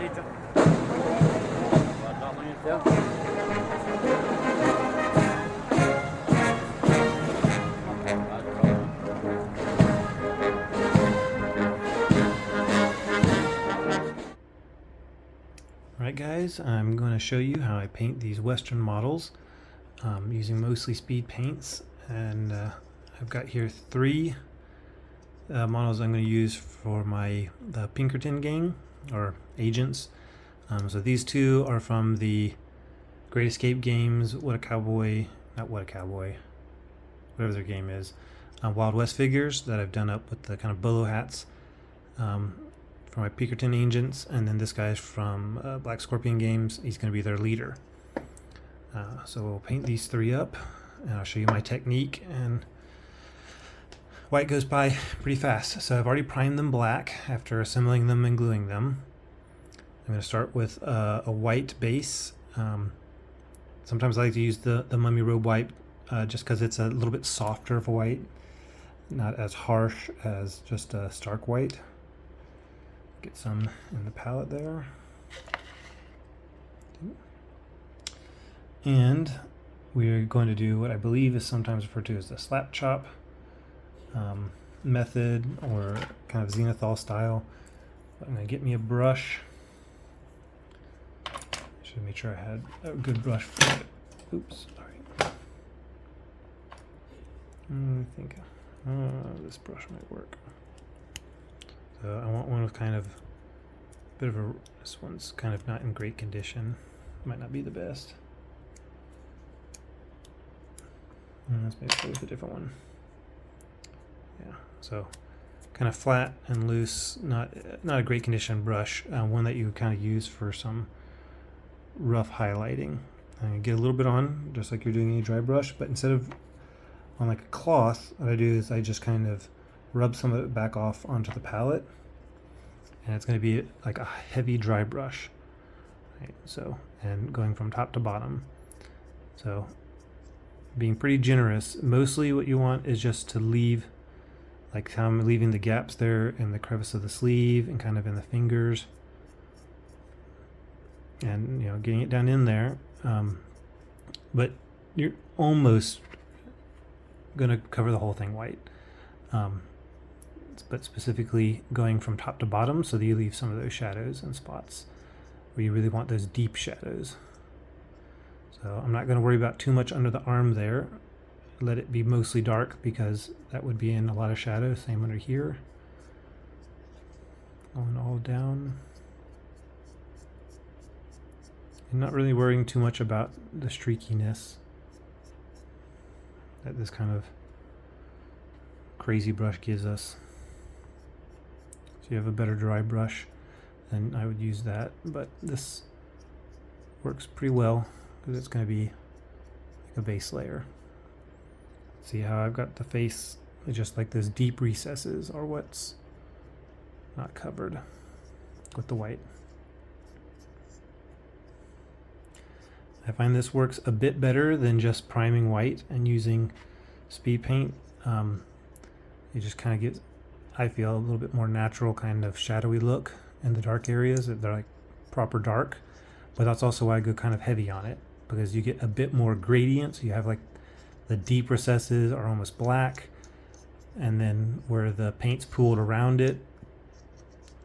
Alright guys, I'm going to show you how I paint these Western models using mostly speed paints, and I've got here three models I'm going to use for the Pinkerton gang, or agents. So these two are from the Great Escape games, whatever their game is, Wild West figures that I've done up with the kind of bolo hats for my Pinkerton agents, and then this guy's from Black Scorpion games. He's going to be their leader. So we'll paint these three up, and I'll show you my technique. And white goes by pretty fast, so I've already primed them black after assembling them and gluing them. I'm going to start with a white base. Sometimes I like to use the Mummy Robe white just because it's a little bit softer of a white, not as harsh as just a stark white. Get some in the palette there. And we're going to do what I believe is sometimes referred to as the slap chop method, or kind of zenithal style. I'm going to get me a brush. Should make sure I had a good brush for it. Oops, sorry. I think this brush might work. So I want one with kind of a bit of a, this one's kind of not in great condition. Might not be the best. Let's maybe go with a different one. Yeah, so kind of flat and loose, not a great condition brush. One that you kind of use for some rough highlighting. And get a little bit on, just like you're doing any dry brush, but instead of on like a cloth, what I do is I just kind of rub some of it back off onto the palette, and it's going to be like a heavy dry brush, right? So, and going from top to bottom, so being pretty generous. Mostly what you want is just to leave, like how I'm leaving the gaps there in the crevice of the sleeve and kind of in the fingers, and getting it down in there, but you're almost going to cover the whole thing white. But specifically going from top to bottom so that you leave some of those shadows and spots where you really want those deep shadows. So I'm not going to worry about too much under the arm there. Let it be mostly dark because that would be in a lot of shadow. Same under here. Going all down. I'm not really worrying too much about the streakiness that this kind of crazy brush gives us. If you have a better dry brush, then I would use that, but this works pretty well because it's going to be like a base layer. See how I've got the face, just like those deep recesses are what's not covered with the white. I find this works a bit better than just priming white and using speed paint. You just kind of get, I feel, a little bit more natural kind of shadowy look in the dark areas. They're like proper dark, but that's also why I go kind of heavy on it, because you get a bit more gradient. So you have like the deep recesses are almost black, and then where the paint's pooled around it,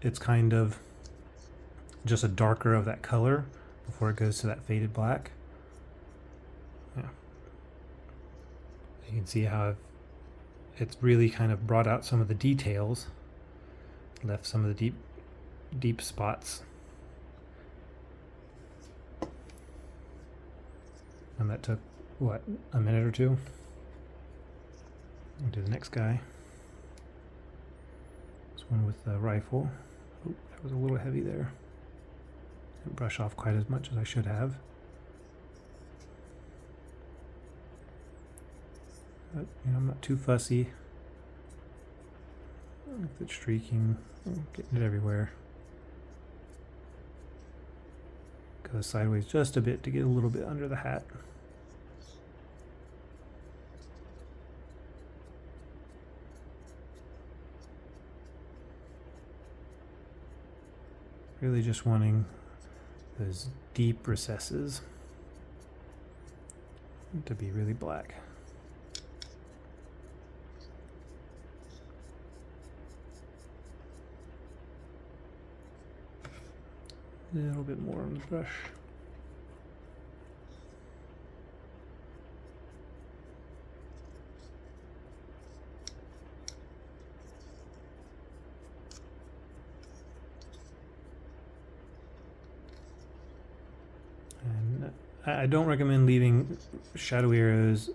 it's kind of just a darker of that color before it goes to that faded black. Yeah. You can see how it's really kind of brought out some of the details, left some of the deep spots. And that took, what, a minute or two? I'll do the next guy. This one with the rifle. Oop, that was a little heavy there. Didn't brush off quite as much as I should have. But, I'm not too fussy. If it's streaking, getting it everywhere. Go sideways just a bit to get a little bit under the hat. Really just wanting those deep recesses to be really black. A little bit more on the brush. And I don't recommend leaving shadowy areas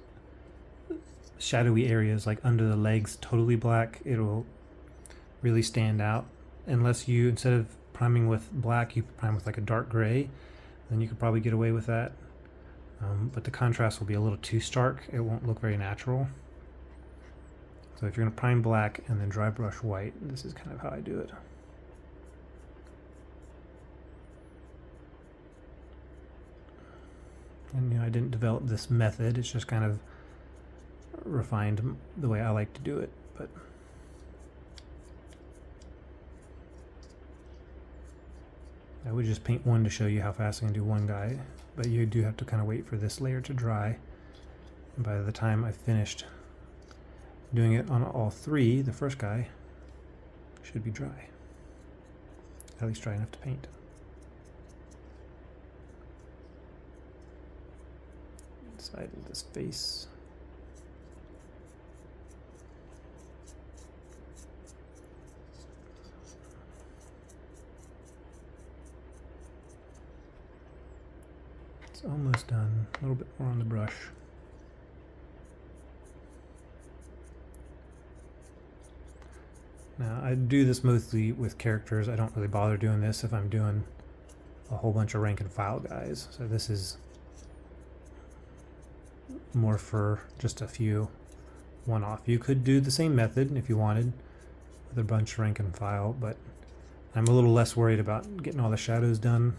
like under the legs totally black. It'll really stand out unless you, instead of priming with black, you prime with like a dark gray. Then you could probably get away with that. But the contrast will be a little too stark. It won't look very natural. So if you're going to prime black and then dry brush white, this is kind of how I do it. And you know, I didn't develop this method, it's just kind of refined the way I like to do it. But I would just paint one to show you how fast I can do one guy, but you do have to kind of wait for this layer to dry. And by the time I finished doing it on all three, the first guy should be dry. At least dry enough to paint. Side of this face. It's almost done. A little bit more on the brush. Now, I do this mostly with characters. I don't really bother doing this if I'm doing a whole bunch of rank and file guys. So this is more for just a few one-off. You could do the same method if you wanted with a bunch of rank and file, but I'm a little less worried about getting all the shadows done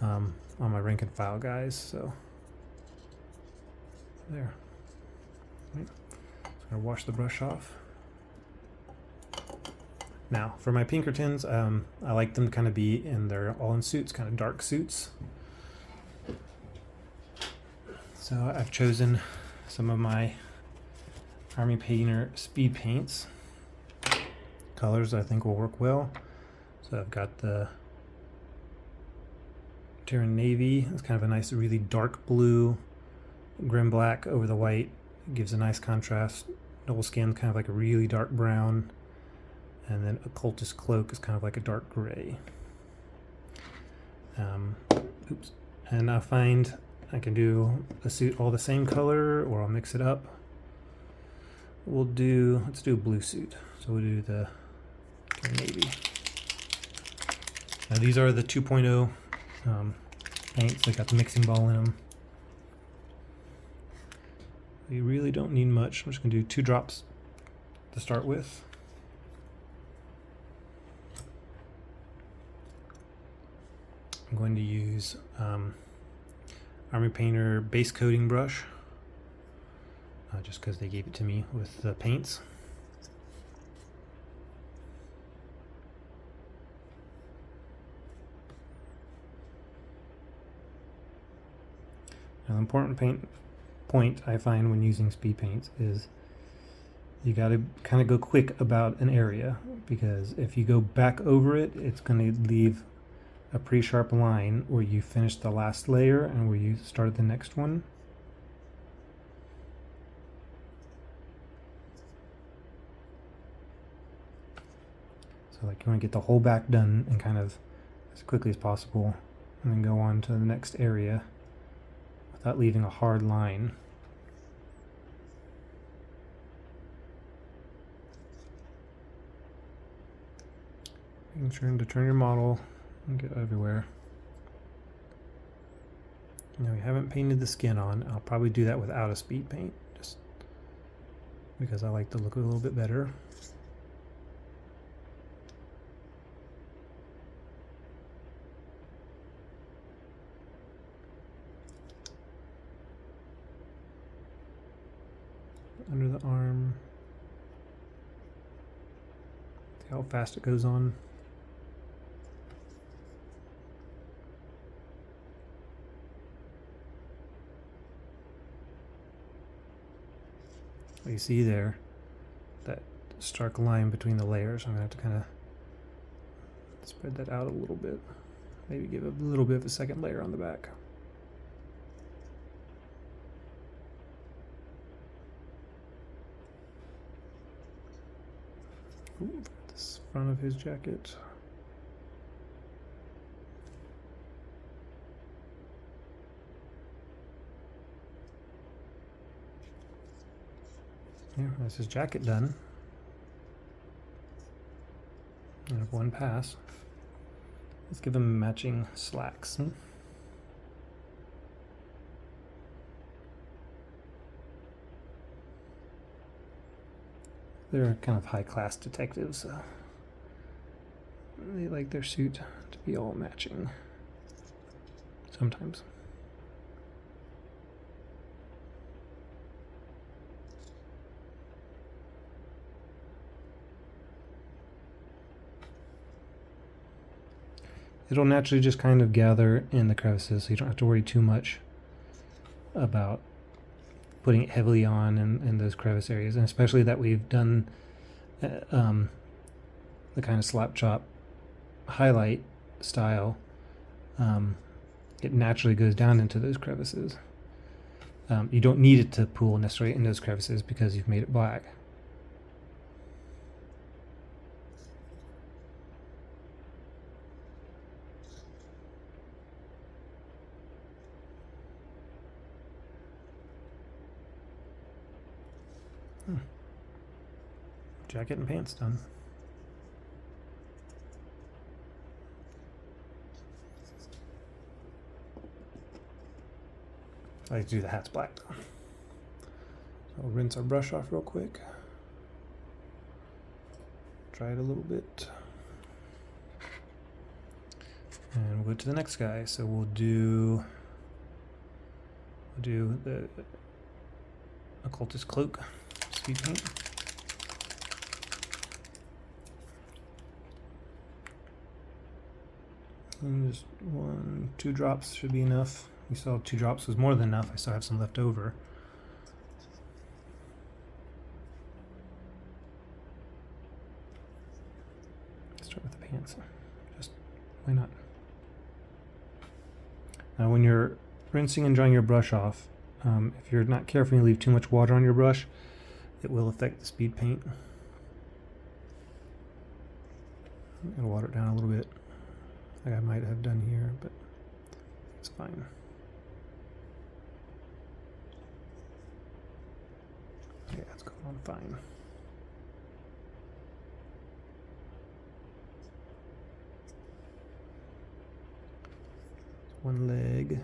on my rank and file guys. So there. Right. Just gonna wash the brush off. Now for my Pinkertons, I like them to kind of be in their all-in suits, kind of dark suits. So I've chosen some of my Army Painter speed paints. Colors I think will work well. So I've got the Terran Navy. It's kind of a nice, really dark blue, grim black over the white. It gives a nice contrast. Double skin, kind of like a really dark brown. And then Occultist Cloak is kind of like a dark gray. Oops. And I find I can do a suit all the same color, or I'll mix it up. Let's do a blue suit. So we'll do the navy. Now these are the 2.0 paints. They got the mixing ball in them. You really don't need much. I'm just going to do 2 drops to start with. I'm going to use Army Painter base coating brush, just because they gave it to me with the paints. Now, the important point I find when using speed paints is you got to kind of go quick about an area, because if you go back over it, it's going to leave a pretty sharp line where you finished the last layer and where you started the next one. So like you want to get the whole back done and kind of as quickly as possible, and then go on to the next area without leaving a hard line. Making sure to turn your model and get everywhere. Now we haven't painted the skin on. I'll probably do that without a speed paint, just because I like the look a little bit better. Under the arm. See how fast it goes on. So you see there that stark line between the layers. I'm gonna have to kind of spread that out a little bit. Maybe give a little bit of a second layer on the back. Ooh, this front of his jacket. Yeah, that's his jacket done. And have one pass. Let's give him matching slacks. They're kind of high-class detectives. They like their suit to be all matching. Sometimes. It'll naturally just kind of gather in the crevices, so you don't have to worry too much about putting it heavily on in those crevice areas, and especially that we've done the kind of slap chop highlight style. It naturally goes down into those crevices. You don't need it to pool necessarily in those crevices because you've made it black. Jacket and pants done. I like to do the hats black though. So I'll rinse our brush off real quick. Dry it a little bit. And we'll go to the next guy. So we'll do the occultist cloak speed paint. And just 2 drops should be enough. You saw 2 drops was more than enough. I still have some left over. Start with the pants. Just why not? Now when you're rinsing and drying your brush off, if you're not careful and you leave too much water on your brush, it will affect the speed paint. I'll water it down a little bit, like I might have done here, but it's fine. Yeah, it's going on fine. One leg.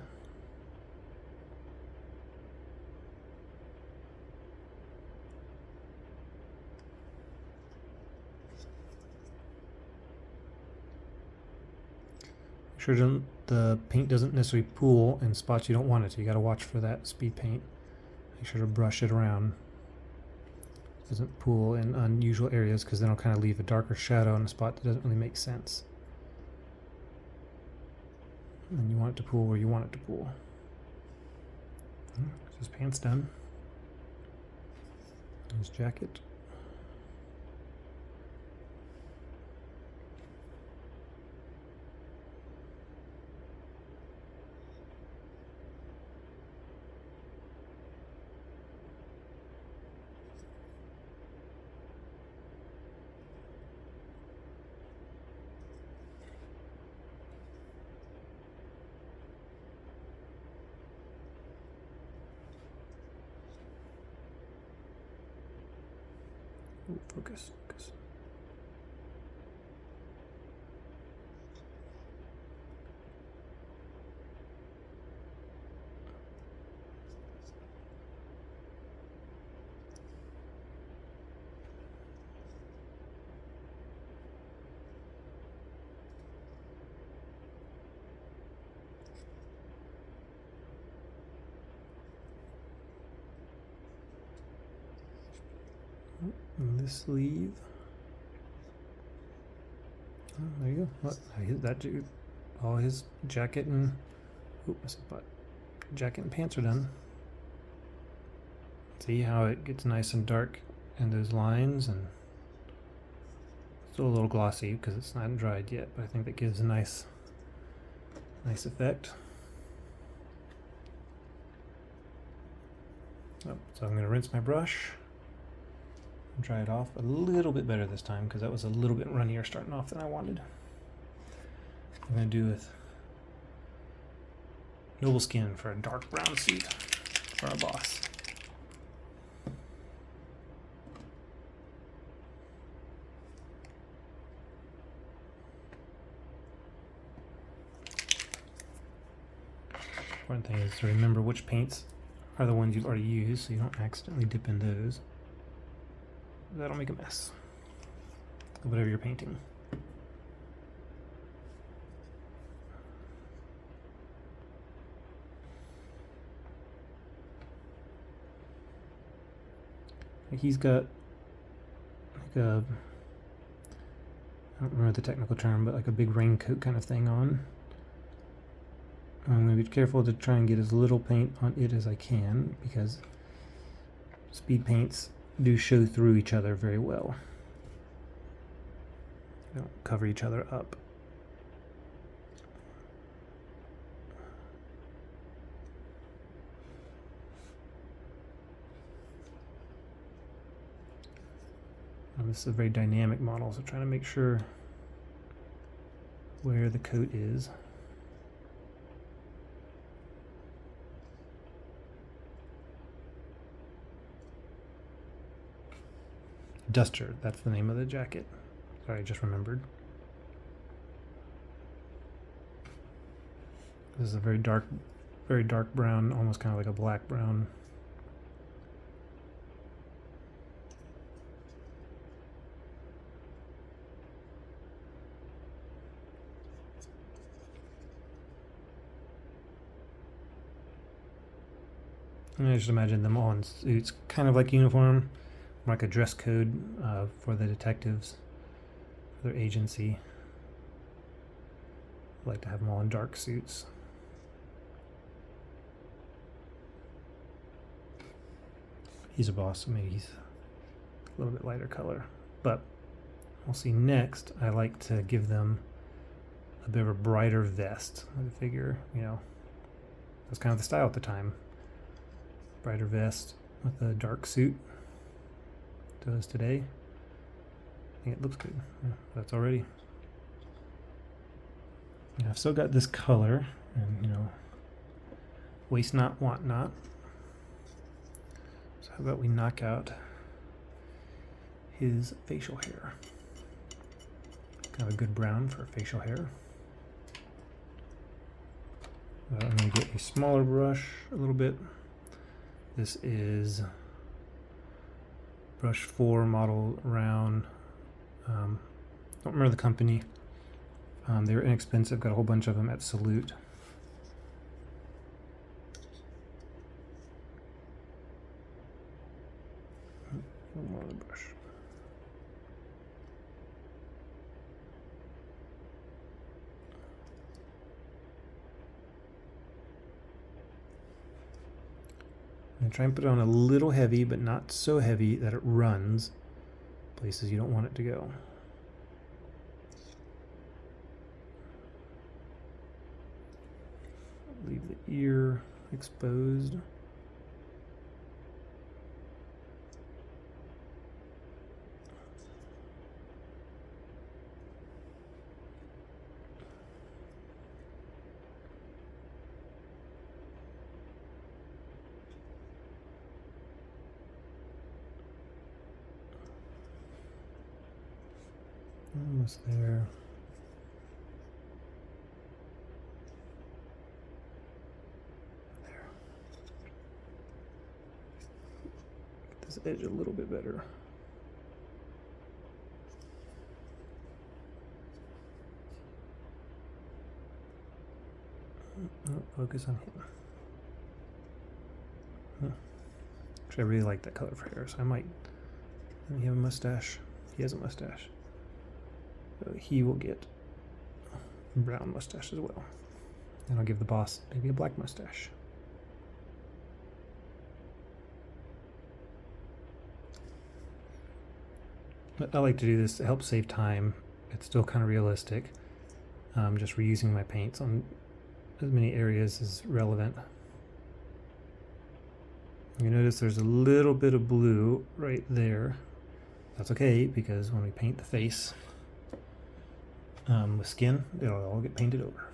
Make sure the paint doesn't necessarily pool in spots you don't want it to. You got to watch for that speed paint. Make sure to brush it around. It doesn't pool in unusual areas because then it'll kind of leave a darker shadow in a spot that doesn't really make sense. And you want it to pool where you want it to pool. His pants done. His jacket. Ooh, focus. And this sleeve. Oh, there you go. That dude, all his jacket and jacket and pants are done. See how it gets nice and dark in those lines, and still a little glossy because it's not dried yet, but I think that gives a nice effect. Oh, so I'm going to rinse my brush and dry it off a little bit better this time because that was a little bit runnier starting off than I wanted. I'm going to do with Noble Skin for a dark brown suit for our boss. Important thing is to remember which paints are the ones you've already used so you don't accidentally dip in those. That'll make a mess of whatever you're painting. He's got like a, I don't remember the technical term, but like a big raincoat kind of thing on. I'm going to be careful to try and get as little paint on it as I can because speed paints do show through each other very well. They don't cover each other up. This is a very dynamic model, so trying to make sure where the coat is. Duster, that's the name of the jacket. Sorry, I just remembered. This is a very dark brown, almost kind of like a black brown. I just imagine them all in suits, kind of like uniform, like a dress code for the detectives, for their agency. I like to have them all in dark suits. He's a boss, so maybe he's a little bit lighter color. But we'll see next, I like to give them a bit of a brighter vest. I figure, you know, that's kind of the style at the time. Brighter vest with a dark suit. Does today. I think it looks good. Yeah, that's already. Yeah, I've still got this color, and you know, waste not, want not. So how about we knock out his facial hair? Kind of a good brown for facial hair. I'm going to get a smaller brush a little bit. This is brush 4 model round. Don't remember the company. They were inexpensive. Got a whole bunch of them at Salute. One more of the brush. I'm going to try and put it on a little heavy, but not so heavy that it runs places you don't want it to go. Leave the ear exposed. Almost there. There. Get this edge a little bit better. Oh, focus on him. Actually, I really like that color for hair, so I might. Doesn't he have a mustache? He has a mustache. So he will get a brown mustache as well. And I'll give the boss maybe a black mustache. But I like to do this to help save time. It's still kind of realistic. Just reusing my paints on as many areas as relevant. You notice there's a little bit of blue right there. That's okay, because when we paint the face with skin, it'll all get painted over.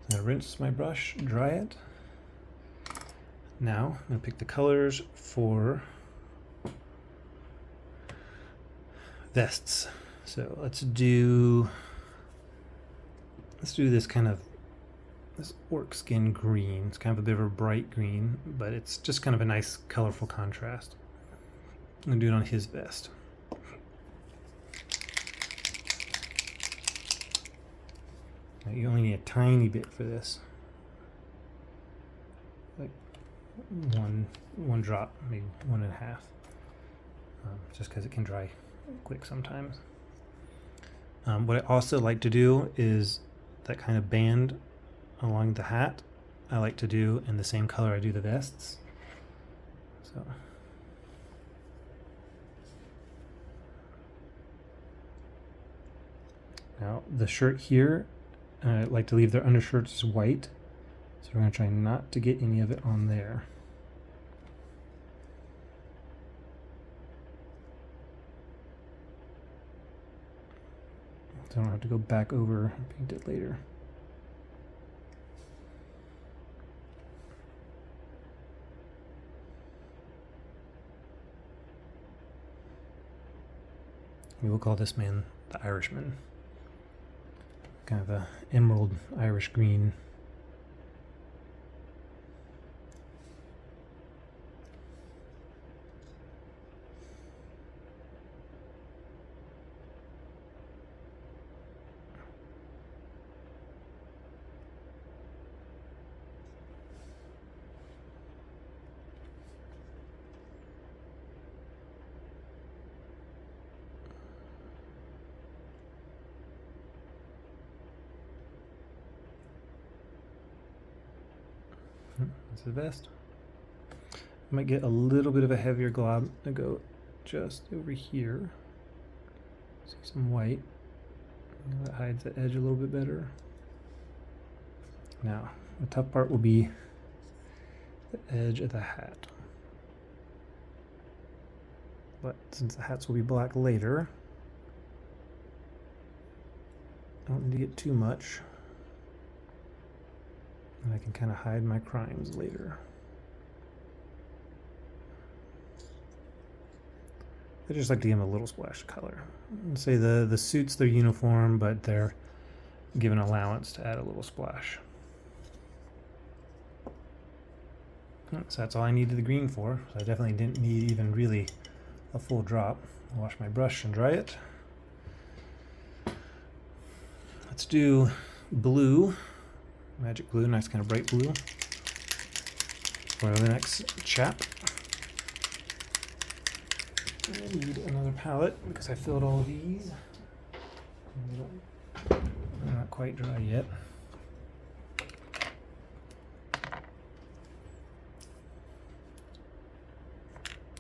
So I'm going to rinse my brush, dry it. Now I'm going to pick the colors for vests. So let's do this kind of orc skin green. It's kind of a bit of a bright green, but it's just kind of a nice colorful contrast. I'm going to do it on his vest. Now you only need a tiny bit for this. Like one drop, maybe 1.5. Just because it can dry quick sometimes. What I also like to do is that kind of band along the hat. I like to do in the same color I do the vests. So now the shirt here, I like to leave their undershirts white. So we're going to try not to get any of it on there. So I don't have to go back over and paint it later. We will call this man the Irishman. Kind of a emerald Irish green. That's the vest. I might get a little bit of a heavier glob to go just over here. See some white. That hides the edge a little bit better. Now, the top part will be the edge of the hat. But since the hats will be black later, I don't need to get too much. And I can kind of hide my crimes later. I just like to give them a little splash of color. I'd say the suits, they're uniform, but they're given allowance to add a little splash. So that's all I needed the green for. So I definitely didn't need even really a full drop. I'll wash my brush and dry it. Let's do blue. Magic blue, nice kind of bright blue for the next chap. I need another palette because I filled all of these. They're not quite dry yet.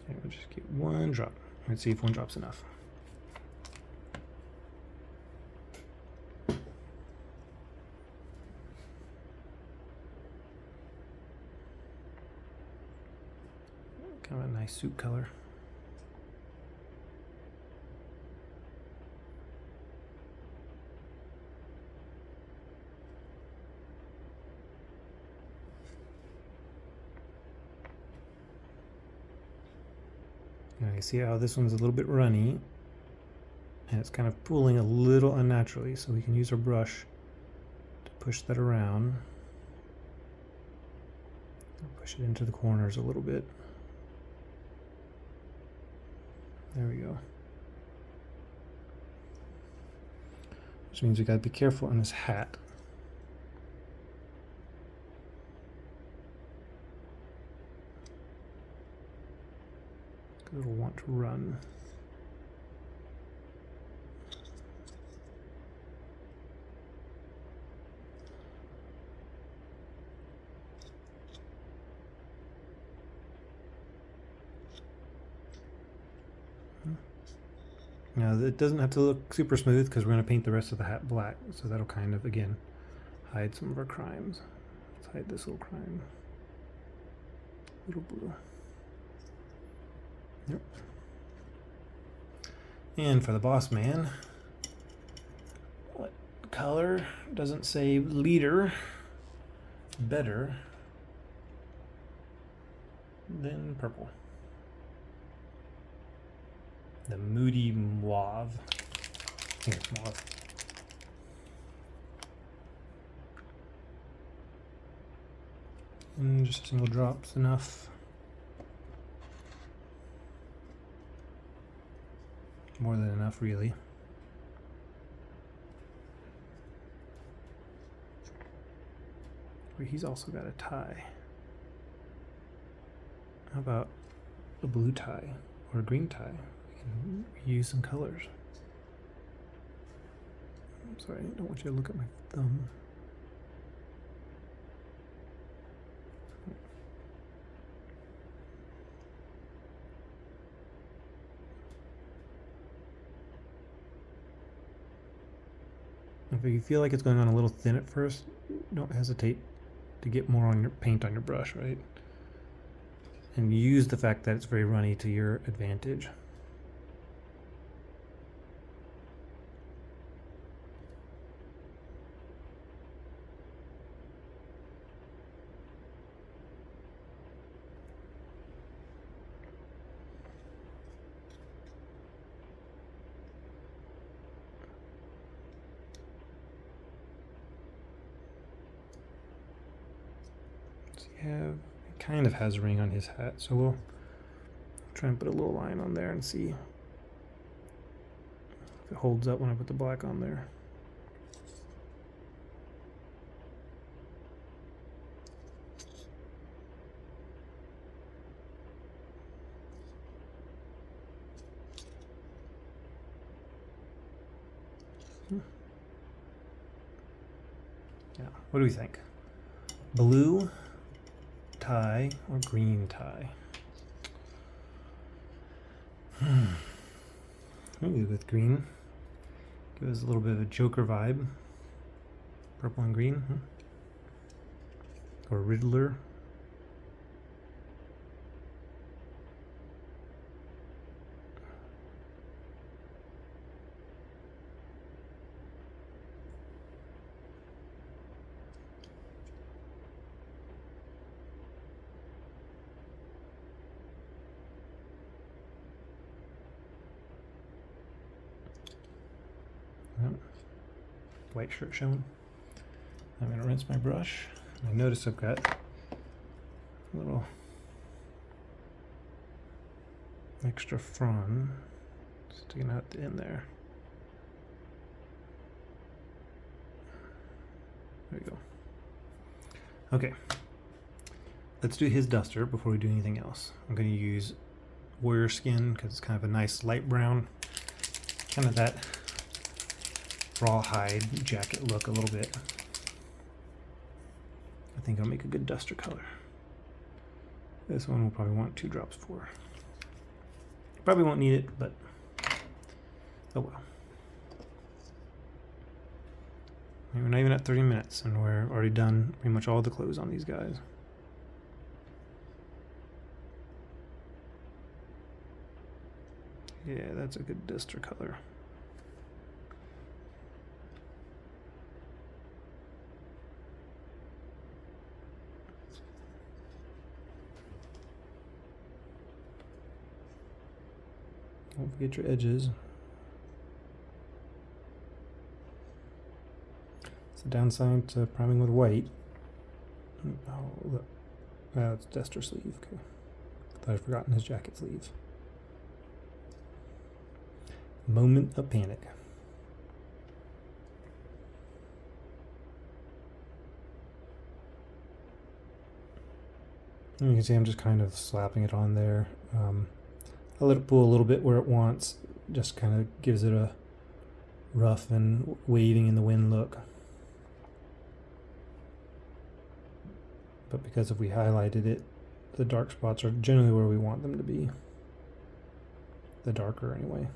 Okay, we'll just get one drop. Let's see if one drop's enough. Kind of a nice suit color. And you see how this one's a little bit runny and it's kind of pooling a little unnaturally, so we can use our brush to push that around. Push it into the corners a little bit. There we go. Which means we gotta be careful on this hat. It'll want to run. Now it doesn't have to look super smooth because we're going to paint the rest of the hat black, so that'll kind of, again, hide some of our crimes. Let's hide this little crime. Little blue. Yep. And for the boss man, what color? Doesn't say leader. Better than purple. The Moody Mauve. I think it's mauve. And just a single drop's enough. More than enough, really. Wait, he's also got a tie. How about a blue tie or a green tie? We can use some colors. I'm sorry, I don't want you to look at my thumb. If you feel like it's going on a little thin at first, don't hesitate to get more on your paint on your brush, right? And use the fact that it's very runny to your advantage. He kind of has a ring on his hat, so we'll try and put a little line on there and see if it holds up when I put the black on there. Yeah, what do we think? Blue tie or green tie? Maybe with green. Give us a little bit of a Joker vibe. Purple and green. Or Riddler. White shirt showing. I'm going to rinse my brush. I notice I've got a little extra frond sticking out the end there. There we go. Okay, let's do his duster before we do anything else. I'm going to use warrior skin because it's kind of a nice light brown, kind of that rawhide jacket look a little bit. I think I'll make a good duster color. This one we'll probably want 2 drops for. Probably won't need it, but oh well. We're not even at 30 minutes and we're already done pretty much all the clothes on these guys. Yeah, that's a good duster color. Don't forget your edges. It's the downside to priming with white. Oh, look. It's duster sleeve. Okay. Thought I'd forgotten his jacket sleeve. Moment of panic. And you can see I'm just kind of slapping it on there. I let it pull a little bit where it wants, just kind of gives it a rough and waving in the wind look. But because if we highlighted it, the dark spots are generally where we want them to be. The darker anyway.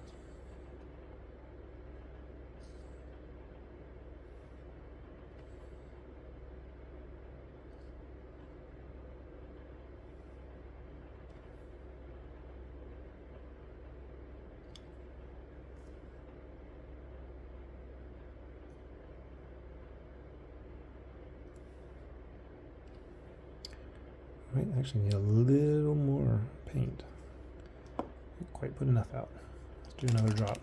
Might actually need a little more paint. Didn't quite put enough out. Let's do another drop.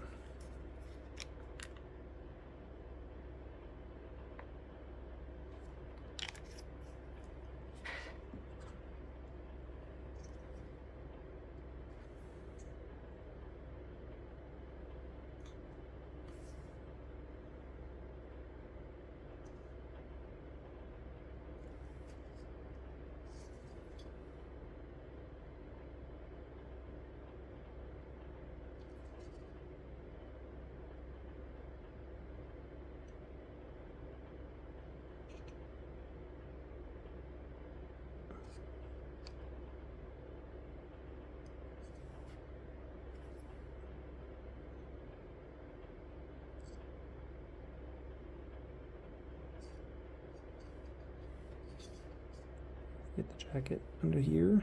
Get the jacket under here.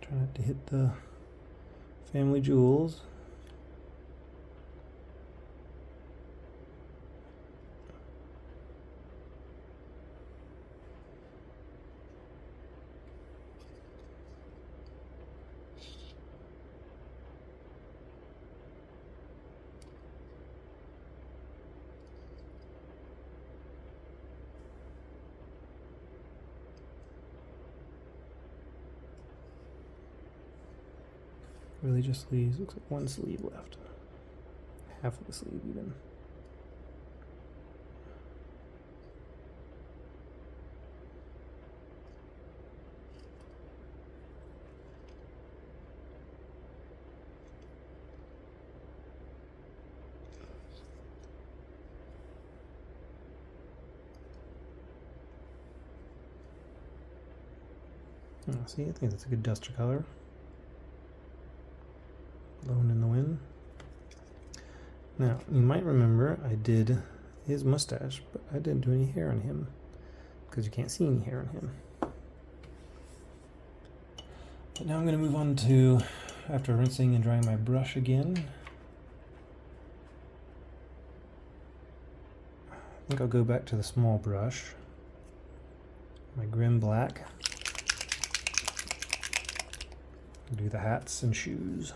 Try not to hit the family jewels. Really just leaves, looks like one sleeve left. Half of the sleeve even. See, I think that's a good duster color. Blowing in the wind. Now, you might remember I did his mustache, but I didn't do any hair on him because you can't see any hair on him. But now I'm going to move on to, after rinsing and drying my brush again, I think I'll go back to the small brush, my Grim Black, do the hats and shoes.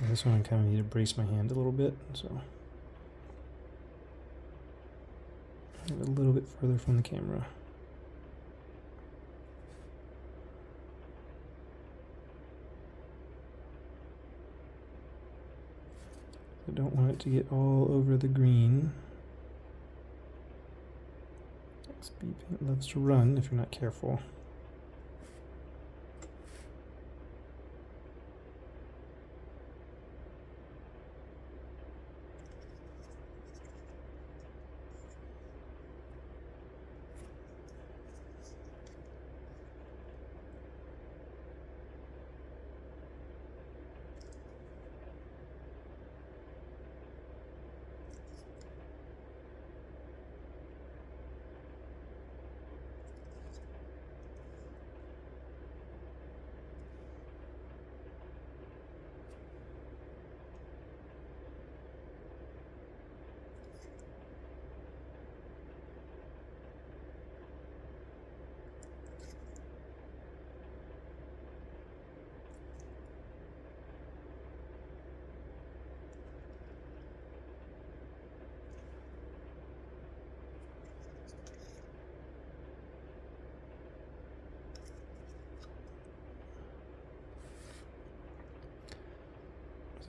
This one I kind of need to brace my hand a little bit, so a little bit further from the camera. I don't want it to get all over the green. Speed paint loves to run if you're not careful.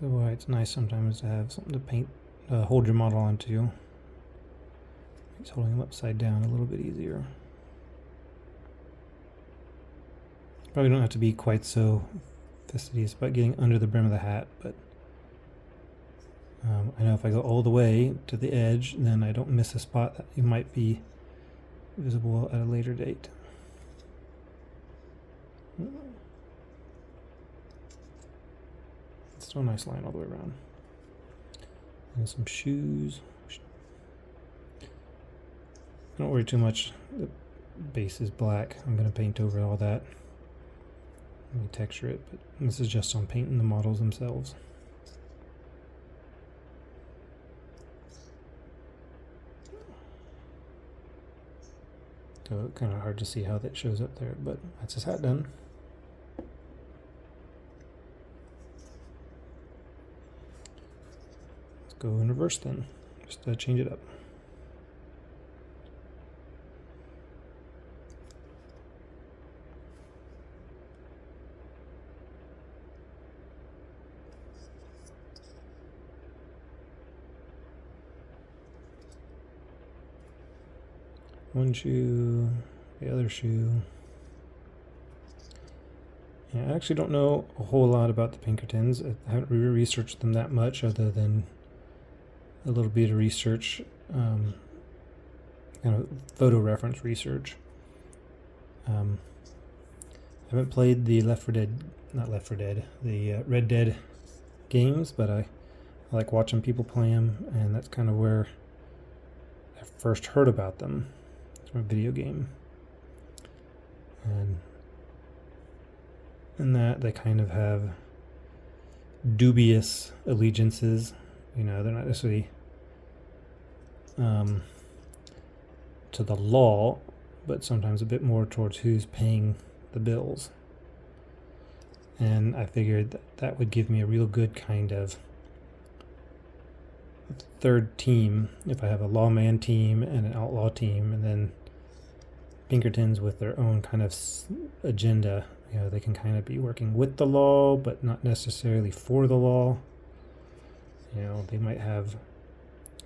So why it's nice sometimes to have something to paint, hold your model onto. Makes holding them upside down a little bit easier. Probably don't have to be quite so fastidious about getting under the brim of the hat, but I know if I go all the way to the edge, then I don't miss a spot that it might be visible at a later date. It's still a nice line all the way around. And some shoes. Don't worry too much. The base is black. I'm going to paint over all that. Let me texture it, but this is just on painting the models themselves. So kind of hard to see how that shows up there, but that's his hat done. Let's go in reverse then, just to change it up. One shoe, the other shoe. Yeah, I actually don't know a whole lot about the Pinkertons. I haven't really researched them that much, other than a little bit of research, kind of photo reference research. I haven't played the the Red Dead games, but I like watching people play them, and that's kind of where I first heard about them. A video game, and in that they kind of have dubious allegiances. You know, they're not necessarily to the law, but sometimes a bit more towards who's paying the bills. And I figured that would give me a real good kind of third team if I have a lawman team and an outlaw team, and then Pinkertons with their own kind of agenda. You know, they can kind of be working with the law, but not necessarily for the law. You know, they might have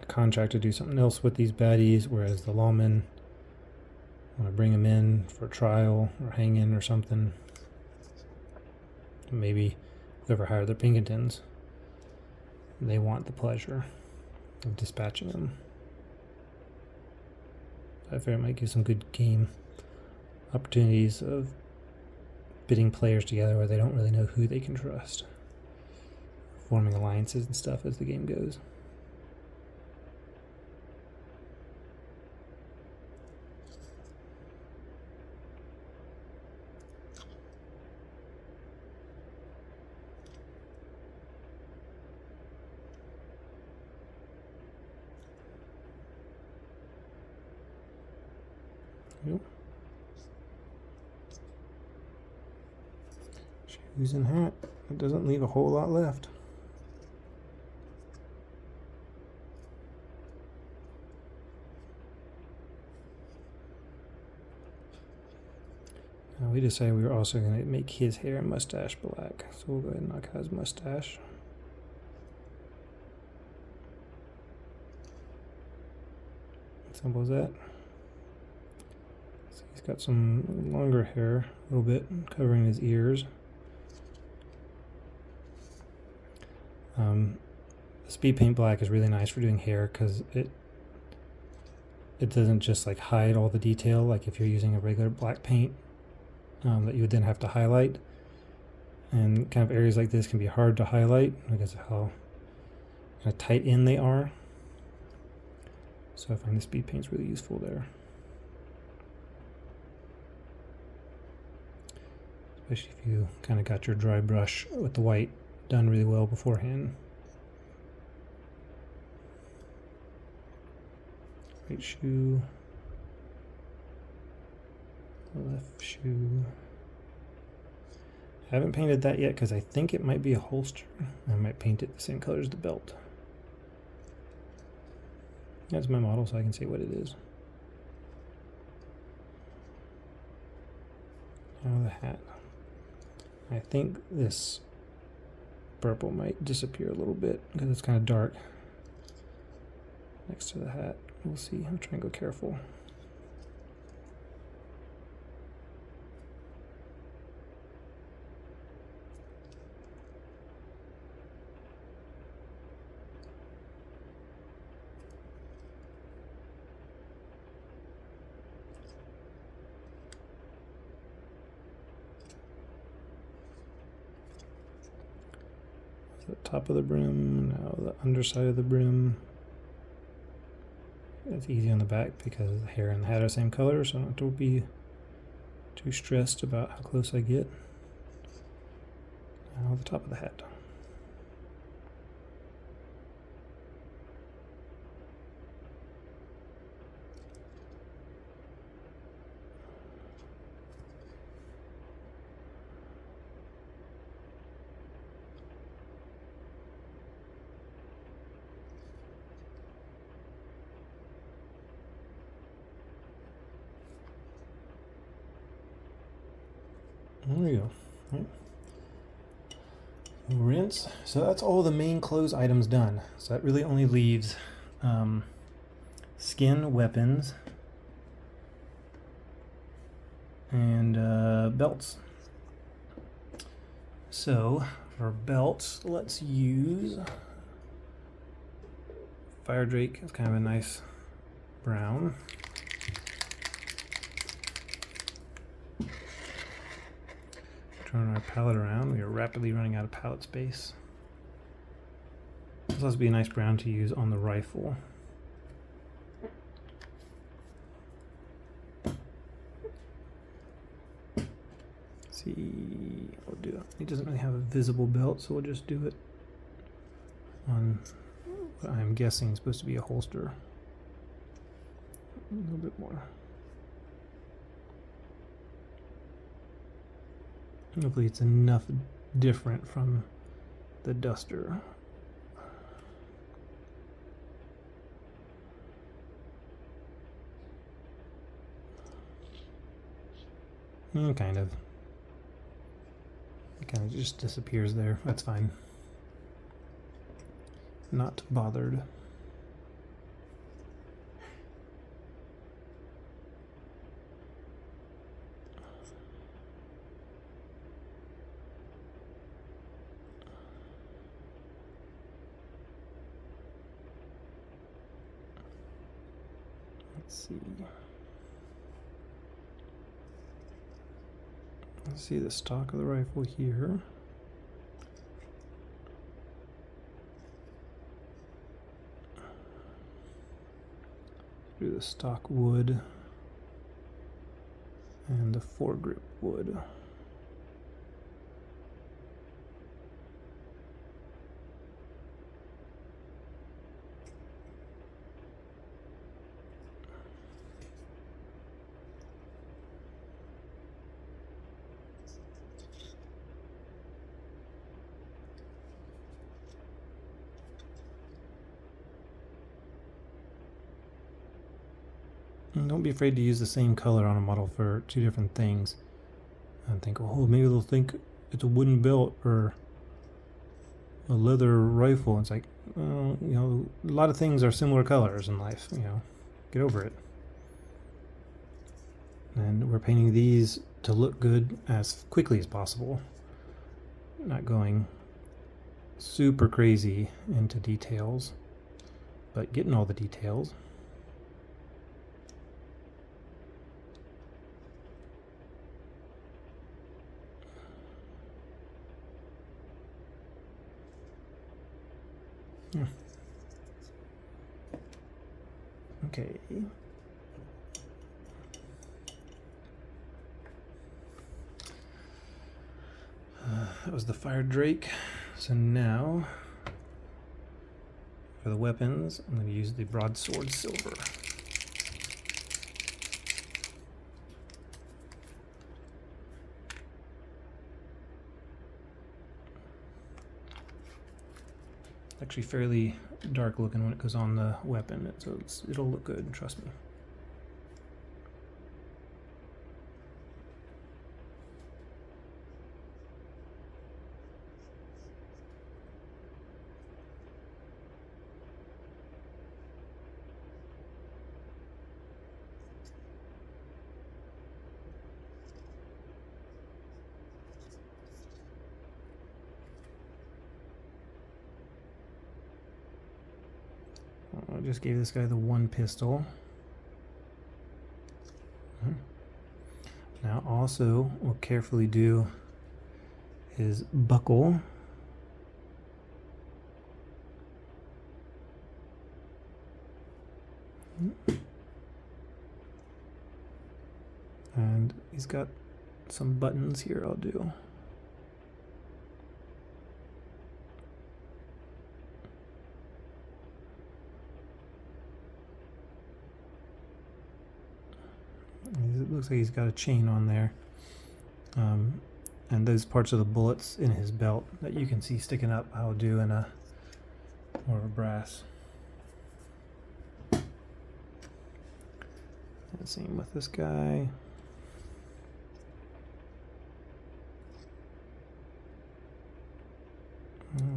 a contract to do something else with these baddies, whereas the lawmen want to bring them in for trial or hanging or something. Maybe whoever hired the Pinkertons, they want the pleasure of dispatching them. I figure it might give some good game opportunities of bidding players together where they don't really know who they can trust, forming alliances and stuff as the game goes. Yep. Shoes and hat. It doesn't leave a whole lot left. Now we decided we were also going to make his hair and mustache black, so we'll go ahead and knock out his mustache. Simple as that. So he's got some longer hair, a little bit covering his ears. Speed paint black is really nice for doing hair because it doesn't just like hide all the detail like if you're using a regular black paint that you would then have to highlight. And kind of areas like this can be hard to highlight because of how kind of tight in they are. So I find the speed paint's really useful there. Especially if you kind of got your dry brush with the white done really well beforehand. Right shoe, left shoe. I haven't painted that yet because I think it might be a holster. I might paint it the same color as the belt. That's my model, so I can see what it is. Now the hat. I think this purple might disappear a little bit because it's kind of dark next to the hat. We'll see. I'm trying to go careful. The top of the brim, now the underside of the brim. It's easy on the back because the hair and the hat are the same color, so I don't have to be too stressed about how close I get. Now the top of the hat. There we go. Right. Rinse. So that's all the main clothes items done. So that really only leaves skin, weapons, and belts. So for belts, let's use Fire Drake. It's kind of a nice brown. Turn our palette around. We are rapidly running out of palette space. This will be a nice brown to use on the rifle. Let's see, we'll do it. It doesn't really have a visible belt, so we'll just do it on what I'm guessing is supposed to be a holster. A little bit more. Hopefully it's enough different from the duster. Kind of. It kind of just disappears there. That's fine. Not bothered. Let's see the stock of the rifle here. Do the stock wood and the foregrip wood. And don't be afraid to use the same color on a model for two different things. And think, oh, maybe they'll think it's a wooden belt or a leather rifle. It's like, you know, a lot of things are similar colors in life. You know, get over it. And we're painting these to look good as quickly as possible. Not going super crazy into details, but getting all the details. Okay. That was the Fire Drake. So now, for the weapons, I'm going to use the Broadsword Silver. Actually fairly dark looking when it goes on the weapon, so it'll look good, trust me. I just gave this guy the one pistol. Now also we'll carefully do his buckle. And he's got some buttons here I'll do. It looks like he's got a chain on there. And those parts of the bullets in his belt that you can see sticking up, I'll do in a more of a brass. And same with this guy.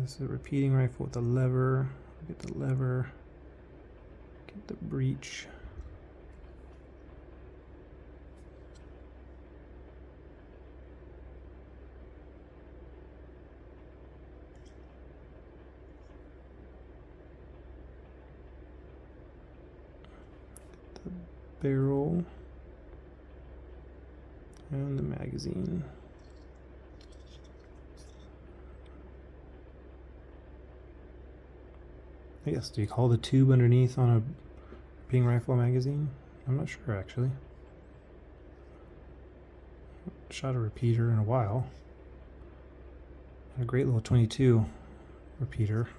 This is a repeating rifle with a lever. Get the lever. Get the breech. The barrel. And the magazine. I guess, do you call the tube underneath on a repeating rifle magazine? I'm not sure actually. Shot a repeater in a while. And a great little 22 repeater.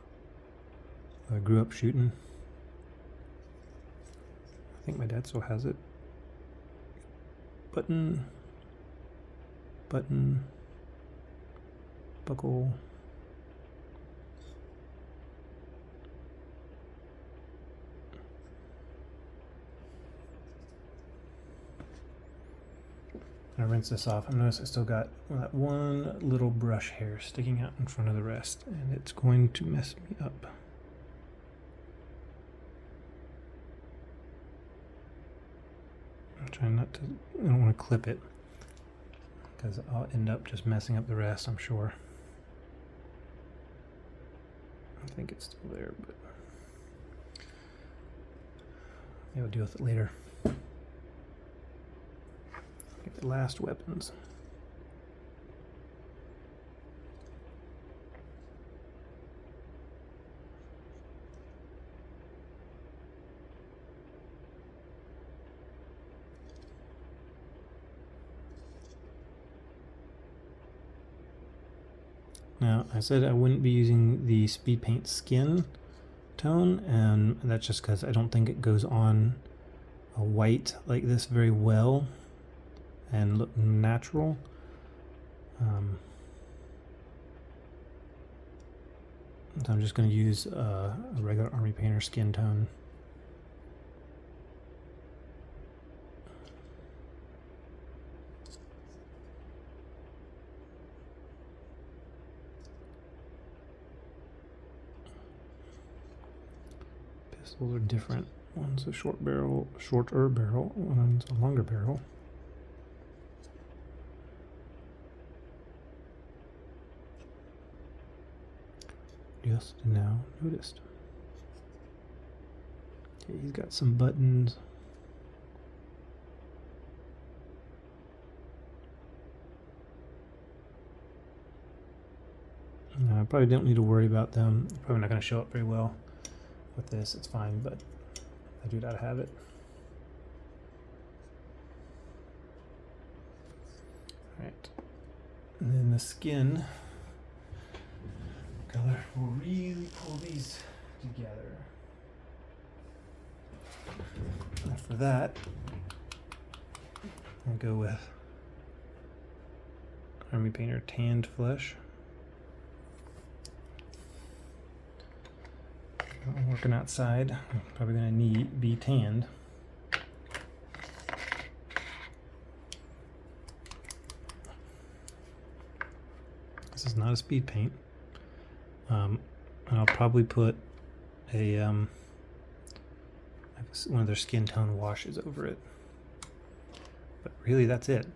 I grew up shooting. I think my dad still has it. Button. Button. Buckle. I rinse this off. I notice I still got that one little brush hair sticking out in front of the rest, and it's going to mess me up. I'm trying not to, I don't want to clip it, because I'll end up just messing up the rest, I'm sure. I think it's still there, but maybe I'll deal with it later. Get the last weapons. Now, I said I wouldn't be using the speed paint skin tone, and that's just because I don't think it goes on a white like this very well and look natural. So I'm just going to use a regular Army Painter skin tone. Pistols are different. One's a shorter barrel, one's a longer barrel. Just now noticed. Okay, he's got some buttons. I probably don't need to worry about them. Probably not going to show up very well with this. It's fine, but I do gotta have it. All right, and then the skin color will really pull these together. And for that, I'll go with Army Painter Tanned Flesh. I'm working outside. I'm probably going to be tanned. This is not a speed paint. And I'll probably put a one of their skin tone washes over it. But really, that's it.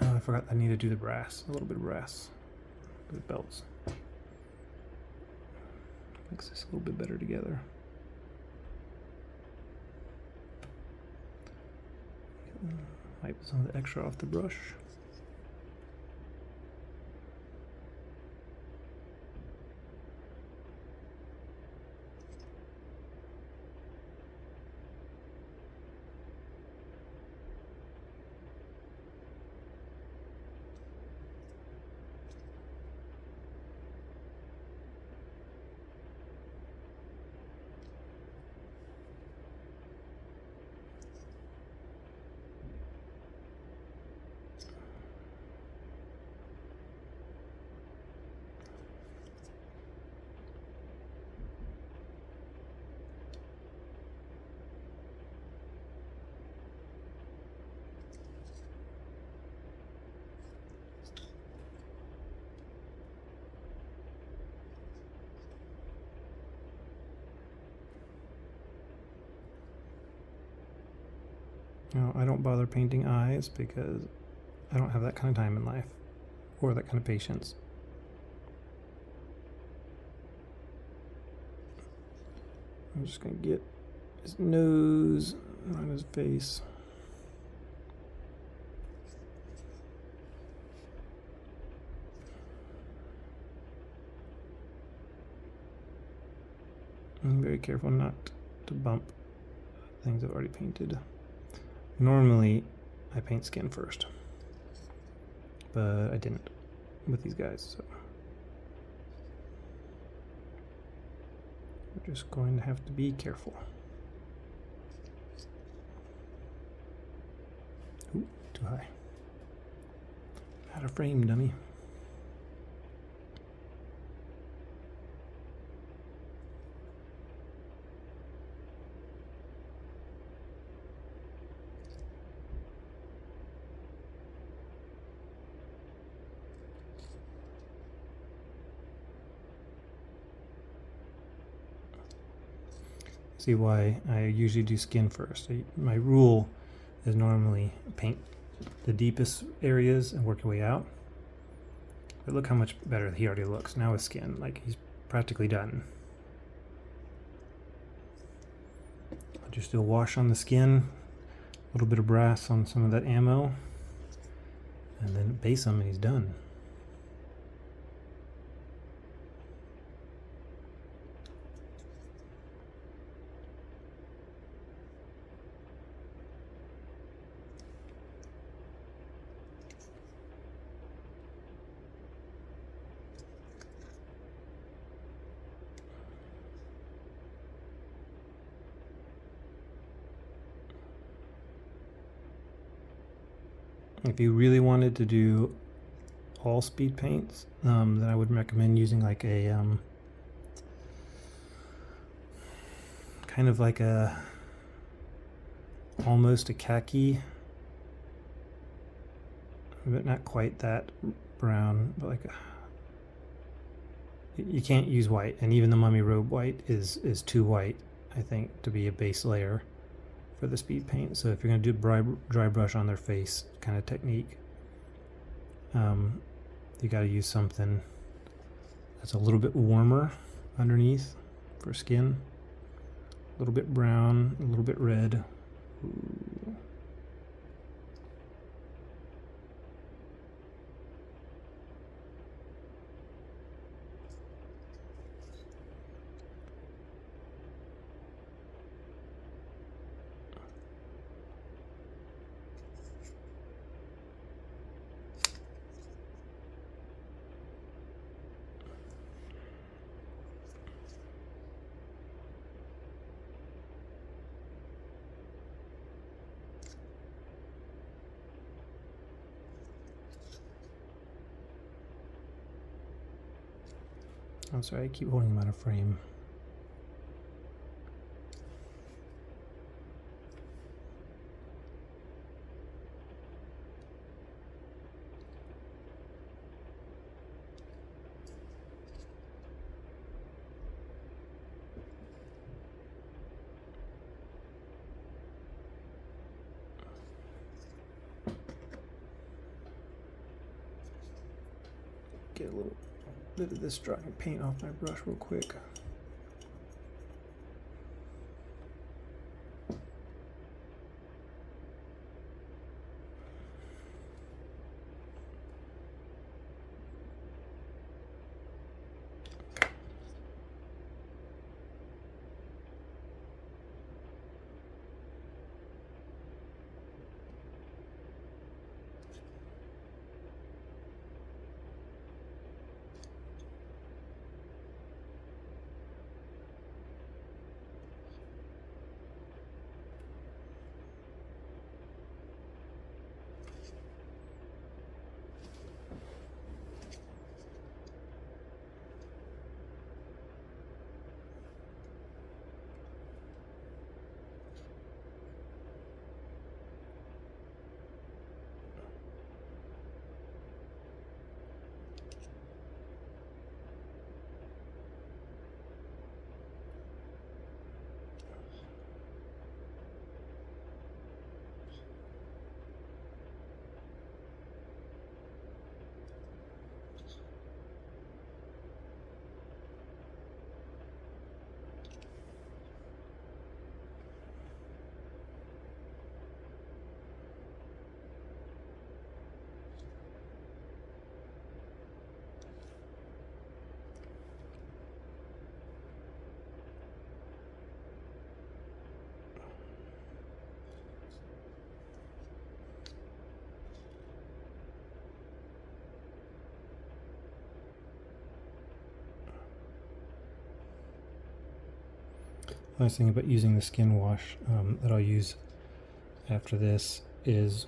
Oh, I forgot I need to do the brass. A little bit of brass. The belts. Makes this a little bit better together. Wipe some of the extra off the brush. Now, I don't bother painting eyes because I don't have that kind of time in life or that kind of patience. I'm just going to get his nose on his face. I'm very careful not to bump things I've already painted. Normally, I paint skin first, but I didn't with these guys, so we're just going to have to be careful. Ooh, too high. Out of frame, dummy. See why I usually do skin first. My rule is normally paint the deepest areas and work your way out. But look how much better he already looks now with skin. Like, he's practically done. I'll just do a wash on the skin, a little bit of brass on some of that ammo, and then base him and he's done. If you really wanted to do all speed paints, then I would recommend using like a kind of like a almost a khaki, but not quite that brown, but like you can't use white, and even the mummy robe white is too white, I think, to be a base layer for the speed paint. So if you're going to do dry brush on their face kind of technique, you got to use something that's a little bit warmer underneath for skin, a little bit brown, a little bit red. Ooh. I'm sorry, I keep holding him out of frame. Get a little bit of this dry paint off my brush real quick. nice thing about using the skin wash that I'll use after this is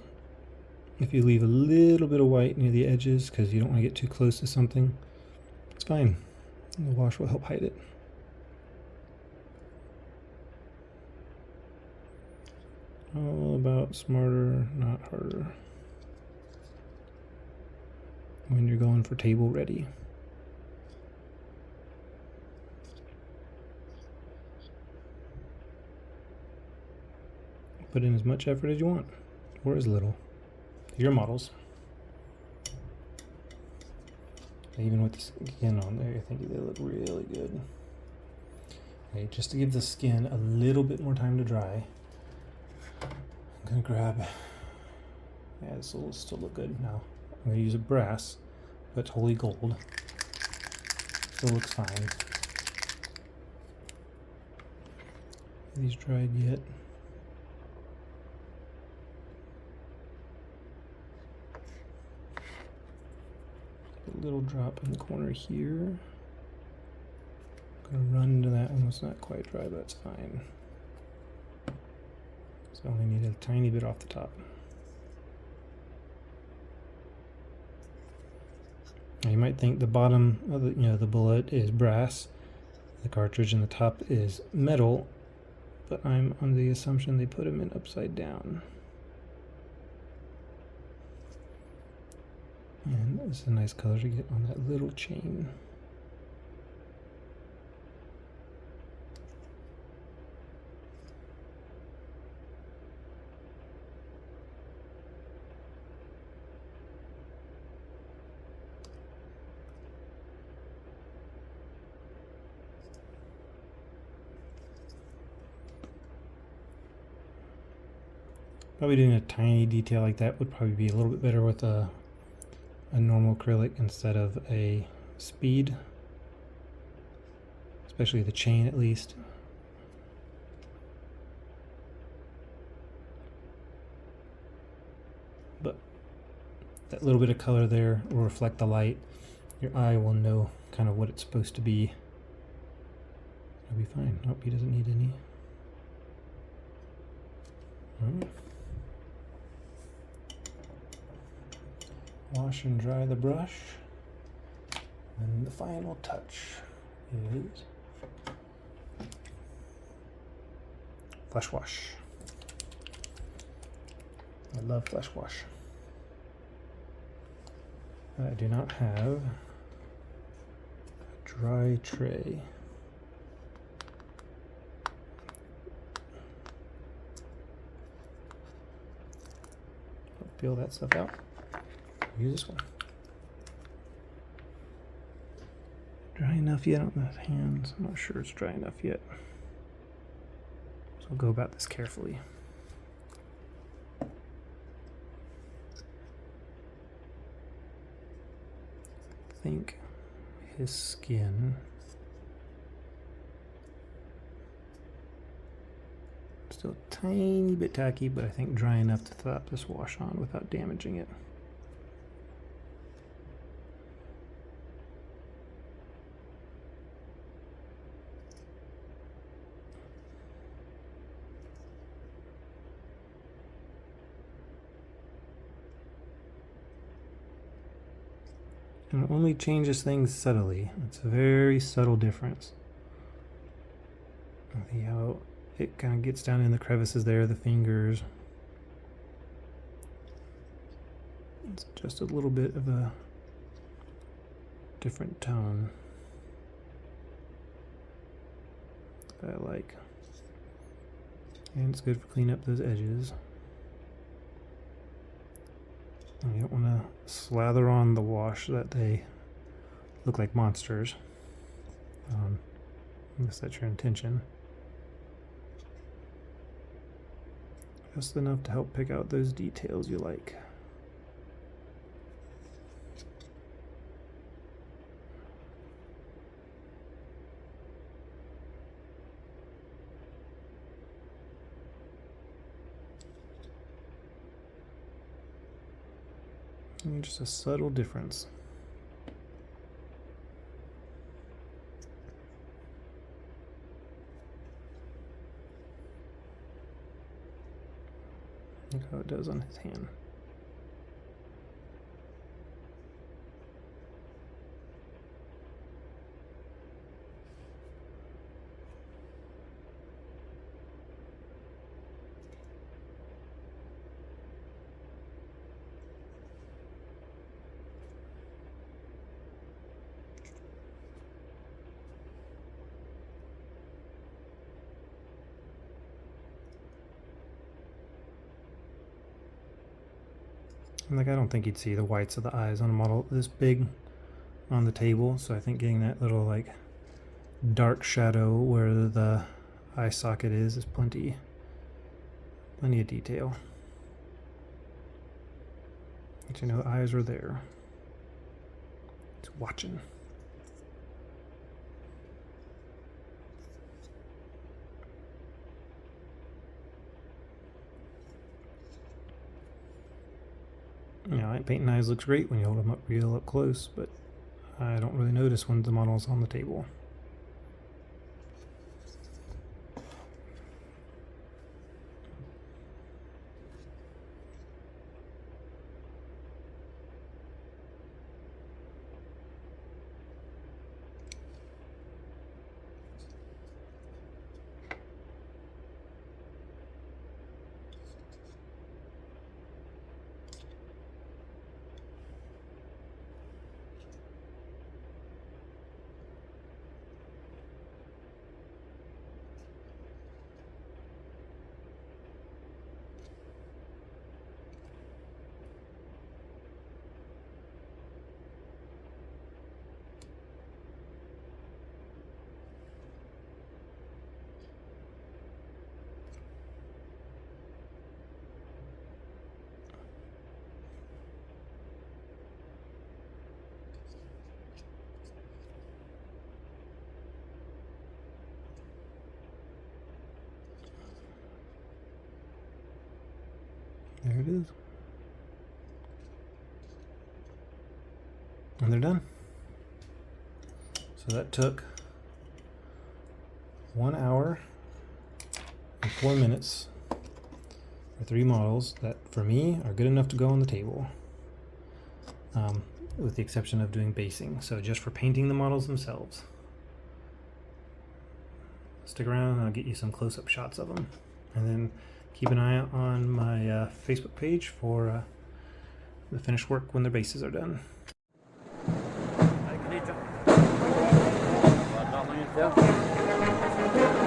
if you leave a little bit of white near the edges because you don't want to get too close to something, it's fine. The wash will help hide it. All about smarter, not harder. When you're going for table ready. Put in as much effort as you want, or as little. Your models. Even with the skin on there, I think they look really good. Okay, just to give the skin a little bit more time to dry, I'm gonna grab, yeah, this will still look good now. I'm gonna use a brass, but it's holy gold. Still looks fine. Are these dried yet? A little drop in the corner here. I'm gonna run into that one. It's not quite dry, but that's fine. So I only need a tiny bit off the top. Now you might think the bottom of the bullet is brass, the cartridge, and the top is metal, but I'm on the assumption they put them in upside down. And this is a nice color to get on that little chain. Probably doing a tiny detail like that would probably be a little bit better with a normal acrylic instead of a speed, especially the chain at least. But that little bit of color there will reflect the light. Your eye will know kind of what it's supposed to be. It'll be fine. Nope, he doesn't need any. All right. Wash and dry the brush, and the final touch is flesh wash. I love flesh wash. I do not have a dry tray. I'll peel that stuff out. Use this one. Dry enough yet on the hands? I'm not sure it's dry enough yet. So I'll go about this carefully. I think his skin still a tiny bit tacky, but I think dry enough to slap this wash on without damaging it. And it only changes things subtly. It's a very subtle difference. See how it kind of gets down in the crevices there, the fingers. It's just a little bit of a different tone that I like. And it's good for cleaning up those edges. You don't want to slather on the wash so that they look like monsters, unless that's your intention. Just enough to help pick out those details you like. And just a subtle difference. Look how it does on his hand. Like, I don't think you'd see the whites of the eyes on a model this big on the table, so I think getting that little like dark shadow where the eye socket is plenty of detail. But you know, the eyes are there. It's watching. You know, painting eyes looks great when you hold them up real up close, but I don't really notice when the model's on the table. There it is. And they're done. So that took 1 hour and 4 minutes for 3 models that, for me, are good enough to go on the table. With the exception of doing basing. So just for painting the models themselves. Stick around and I'll get you some close-up shots of them. And then keep an eye out on my Facebook page for the finished work when the bases are done. Allez, Khalid.